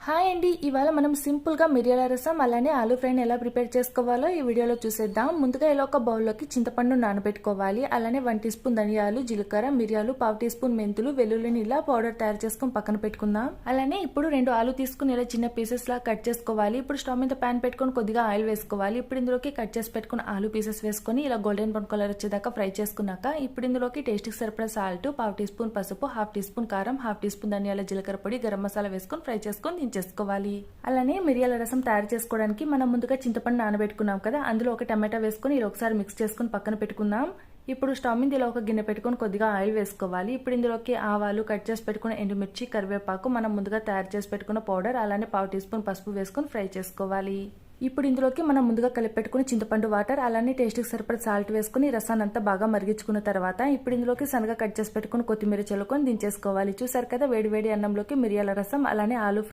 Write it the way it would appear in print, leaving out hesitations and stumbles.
Hi అండి, ఇవాళ మనం సింపుల్గా మిరియాల రసం అలానే ఆలూ ఫ్రైని ఎలా ప్రిపేర్ చేసుకోవాలో ఈ వీడియోలో చూసేద్దాం. ముందుగా ఇలా ఒక బౌల్లోకి చింతపండు నానబెట్టుకోవాలి. అలానే 1 టీ స్పూన్ ధనియాలు, జీలకర్ర, మిరియాలు, 1/2 టీ స్పూన్ మెంతులు, వెల్లుల్లిని ఇలా పౌడర్ తయారు చేసుకుని పక్కన పెట్టుకుందాం. అలానే ఇప్పుడు 2 ఆలు తీసుకుని ఇలా చిన్న పీసెస్ లా కట్ చేసుకోవాలి. ఇప్పుడు స్టవ్ మీద ప్యాన్ పెట్టుకుని కొద్దిగా ఆయిల్ వేసుకోవాలి. ఇప్పుడు ఇందులోకి కట్ చేసి పెట్టుకున్న ఆలు పీసెస్ వేసుకొని ఇలా గోల్డెన్ బ్రౌన్ కలర్ వచ్చేదాకా ఫ్రై చేసుకున్నాక ఇప్పుడు ఇందులోకి టేస్ట్కి సరిపడా సాల్ట్, 1/2 టీ స్పూన్ పసుపు, 1/2 టీ స్పూన్ కారం, 1/2 టీ స్పూన్ ధనియాల జీలకర్ర పొడి, గరం మసాలా వేసుకొని ఫ్రై చేసుకొని చేసుకోవాలి. అలానే మిరియాల రసం తయారు చేసుకోవడానికి మనం ముందుగా చింతపండు నానబెట్టుకున్నాం కదా, అందులో ఒక టమాటా వేసుకొని ఇలా ఒకసారి మిక్స్ చేసుకుని పక్కన పెట్టుకుందాం. ఇప్పుడు స్టవ్ మీద ఇలా ఒక గిన్నె పెట్టుకొని కొద్దిగా ఆయిల్ వేసుకోవాలి. ఇప్పుడు ఇందులోకి ఆవాలు, కట్ చేసి పెట్టుకున్న ఎండుమిర్చి, కరివేపాకు, మనం ముందుగా తయారు చేసి పెట్టుకున్న పౌడర్, అలానే 1/2 టీ స్పూన్ పసుపు వేసుకొని ఫ్రై చేసుకోవాలి. ఇప్పుడు ఇందులోకి మనం ముందుగా కలిపి పెట్టుకుని చింతపండు వాటర్, అలానే టేస్ట్కి సరిపడా సాల్ట్ వేసుకుని రసాన్ని అంతా బాగా మరిగించుకున్న తర్వాత ఇప్పుడు ఇందులోకి సన్నగా కట్ చేసి పెట్టుకుని కొత్తిమీర చల్లుకొని దించేసుకోవాలి. చూసారు కదా, వేడి వేడి అన్నంలోకి మిరియాల రసం అలానే ఆలు